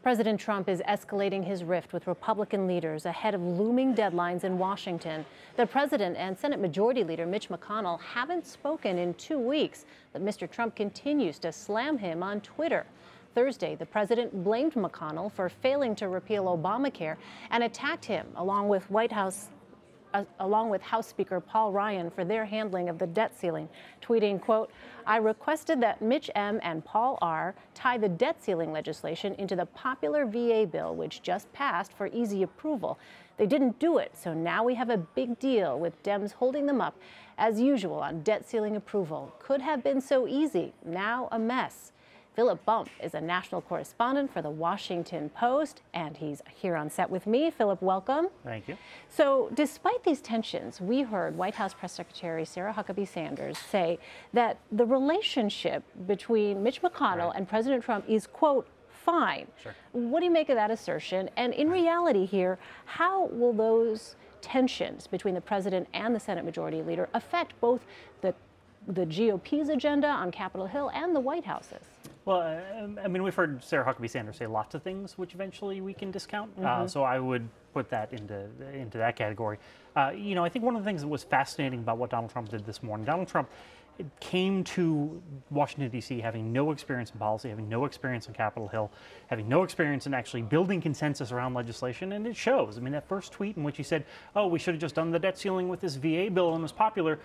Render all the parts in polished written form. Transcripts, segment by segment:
President Trump is escalating his rift with Republican leaders ahead of looming deadlines in Washington. The president and Senate Majority Leader Mitch McConnell haven't spoken in 2 weeks, but Mr. Trump continues to slam him on Twitter. Thursday, the president blamed McConnell for failing to repeal Obamacare and attacked him, along with House Speaker Paul Ryan, for their handling of the debt ceiling, tweeting, quote, "I requested that Mitch M. and Paul R. tie the debt ceiling legislation into the popular VA bill, which just passed, for easy approval. They didn't do it, so now we have a big deal with Dems holding them up, as usual, on debt ceiling approval. Could have been so easy, now a mess." Philip Bump is a national correspondent for The Washington Post, and he's here on set with me. Philip, welcome. Thank you. So despite these tensions, we heard White House Press Secretary Sarah Huckabee Sanders say that the relationship between Mitch McConnell and President Trump is, quote, fine. Sure. What do you make of that assertion? And in reality here, how will those tensions between the president and the Senate Majority Leader affect both the GOP's agenda on Capitol Hill and the White House's? Well, I mean, we've heard Sarah Huckabee Sanders say lots of things which eventually we can discount. So I would put that into that category. You know, I think one of the things that was fascinating about what Donald Trump did this morning, Donald Trump came to Washington, D.C. having no experience in policy, having no experience on Capitol Hill, having no experience in actually building consensus around legislation, and it shows. I mean, that first tweet in which he said, oh, we should have just done the debt ceiling with this VA bill and it was popular,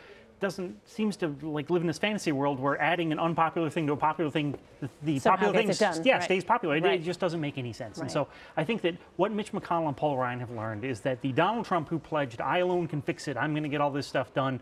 seems to like live in this fantasy world where adding an unpopular thing to a popular thing, the popular thing stays popular. It just doesn't make any sense. And so I think that what Mitch McConnell and Paul Ryan have learned is that the Donald Trump who pledged, I alone can fix it, I'm going to get all this stuff done,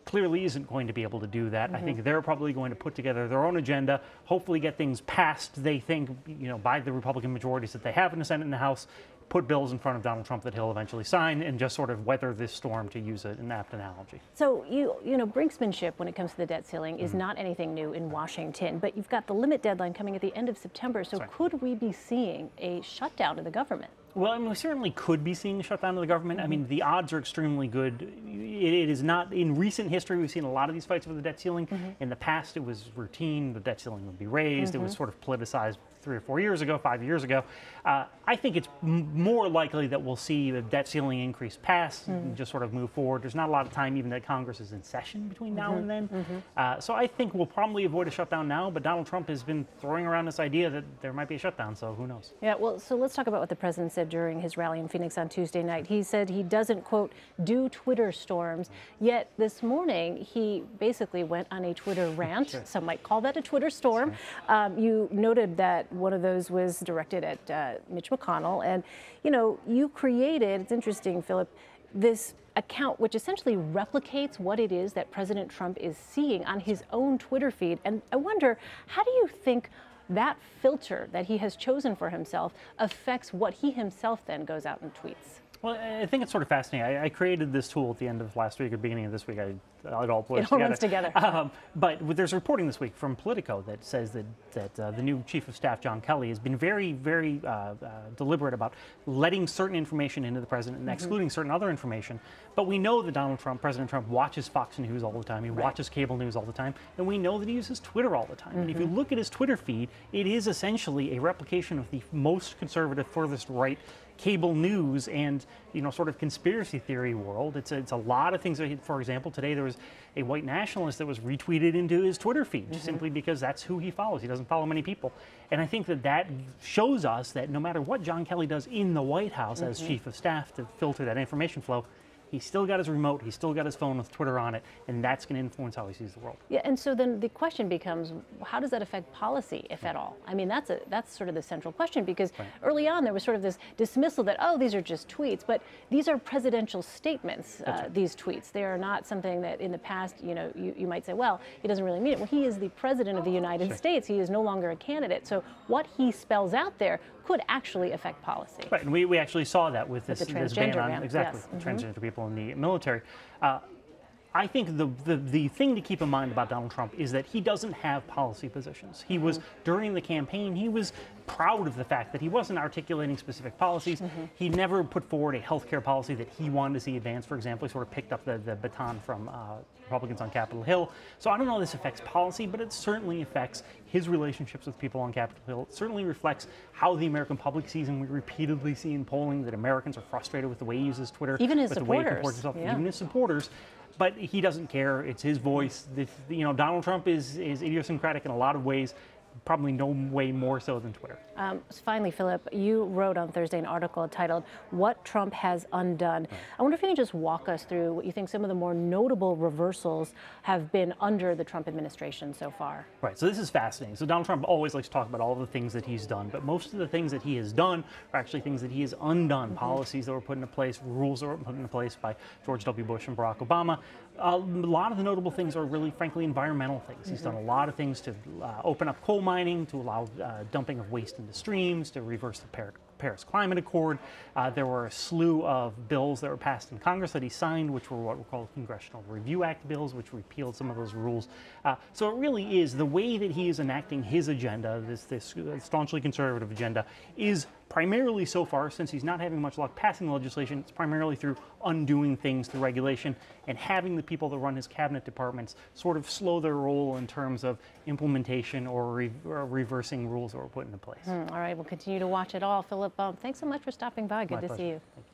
clearly isn't going to be able to do that. I think they're probably going to put together their own agenda, hopefully get things passed, they think, you know, by the Republican majorities that they have in the Senate and the House, put bills in front of Donald Trump that he'll eventually sign, and just sort of weather this storm, to use an apt analogy. So, you know, brinksmanship when it comes to the debt ceiling is not anything new in Washington, but you've got the limit deadline coming at the end of September, so could we be seeing a shutdown of the government? Well, I mean, we certainly could be seeing a shutdown of the government. I mean, the odds are extremely good. It is not, in recent history, we've seen a lot of these fights over the debt ceiling. In the past, it was routine. The debt ceiling would be raised. It was sort of politicized 3 or 4 years ago, 5 years ago. I think it's more likely that we'll see the debt ceiling increase pass and just sort of move forward. There's not a lot of time even that Congress is in session between now and then. So I think we'll probably avoid a shutdown now, but Donald Trump has been throwing around this idea that there might be a shutdown, so who knows? Yeah, well, so let's talk about what the president said during his rally in Phoenix on Tuesday night. He said he doesn't, quote, do Twitter storms, yet this morning he basically went on a Twitter rant. Some might call that a Twitter storm. You noted that one of those was directed at Mitch McConnell, and, you know, you created, it's interesting, Philip, this account which essentially replicates what it is that President Trump is seeing on his own Twitter feed. And I wonder, how do you think that filter that he has chosen for himself affects what he himself then goes out and tweets? Well, I think it's sort of fascinating. I created this tool at the end of last week or beginning of this week. It all runs together. But there's reporting this week from Politico that says that the new Chief of Staff, John Kelly, has been very, very deliberate about letting certain information into the president and excluding certain other information. But we know that President Trump watches Fox News all the time. He watches cable news all the time. And we know that he uses Twitter all the time. And if you look at his Twitter feed, it is essentially a replication of the most conservative, furthest right cable news and, you know, sort of conspiracy theory world. It's a lot of things. For example, today there was a white nationalist that was retweeted into his Twitter feed simply because that's who he follows. He doesn't follow many people. And I think that shows us that no matter what John Kelly does in the White House as Chief of Staff to filter that information flow, he's still got his remote, he's still got his phone with Twitter on it, and that's going to influence how he sees the world. Yeah, and so then the question becomes, how does that affect policy, if at all? I mean, that's sort of the central question, because early on there was sort of this dismissal that, oh, these are just tweets, but these are presidential statements, these tweets. They are not something that in the past, you know, you might say, well, he doesn't really mean it. Well, he is the president of the United States. He is no longer a candidate. So what he spells out there could actually affect policy. Right, and we actually saw that with this ban on ban, transgender people in the military. I think the thing to keep in mind about Donald Trump is that he doesn't have policy positions. He was, during the campaign, he was proud of the fact that he wasn't articulating specific policies. He never put forward a healthcare policy that he wanted to see advanced, for example. He sort of picked up the baton from Republicans on Capitol Hill. So I don't know if this affects policy, but it certainly affects his relationships with people on Capitol Hill. It certainly reflects how the American public sees him. We repeatedly see in polling that Americans are frustrated with the way he uses Twitter. Even his with the way he supporters. comports himself, Yeah. even his supporters. But he doesn't care. It's his voice. Donald Trump is idiosyncratic in a lot of ways, probably no way more so than Twitter. Finally, Philip, you wrote on Thursday an article titled "What Trump Has Undone." I wonder if you can just walk us through what you think some of the more notable reversals have been under the Trump administration so far. Right, so this is fascinating. So Donald Trump always likes to talk about all the things that he's done, but most of the things that he has done are actually things that he has undone, policies that were put into place, rules that were put into place by George W. Bush and Barack Obama. A lot of the notable things are really, frankly, environmental things. He's done a lot of things to open up coal mining, to allow dumping of waste into streams, to reverse the Paris Climate Accord. There were a slew of bills that were passed in Congress that he signed, which were what were called Congressional Review Act bills, which repealed some of those rules. So it really is the way that he is enacting his agenda, this staunchly conservative agenda, is primarily so far, since he's not having much luck passing the legislation, it's primarily through undoing things through regulation and having the people that run his cabinet departments sort of slow their roll in terms of implementation or reversing rules that were put into place. All right, we'll continue to watch it all. Philip, thanks so much for stopping by. Good to see you. Thank you.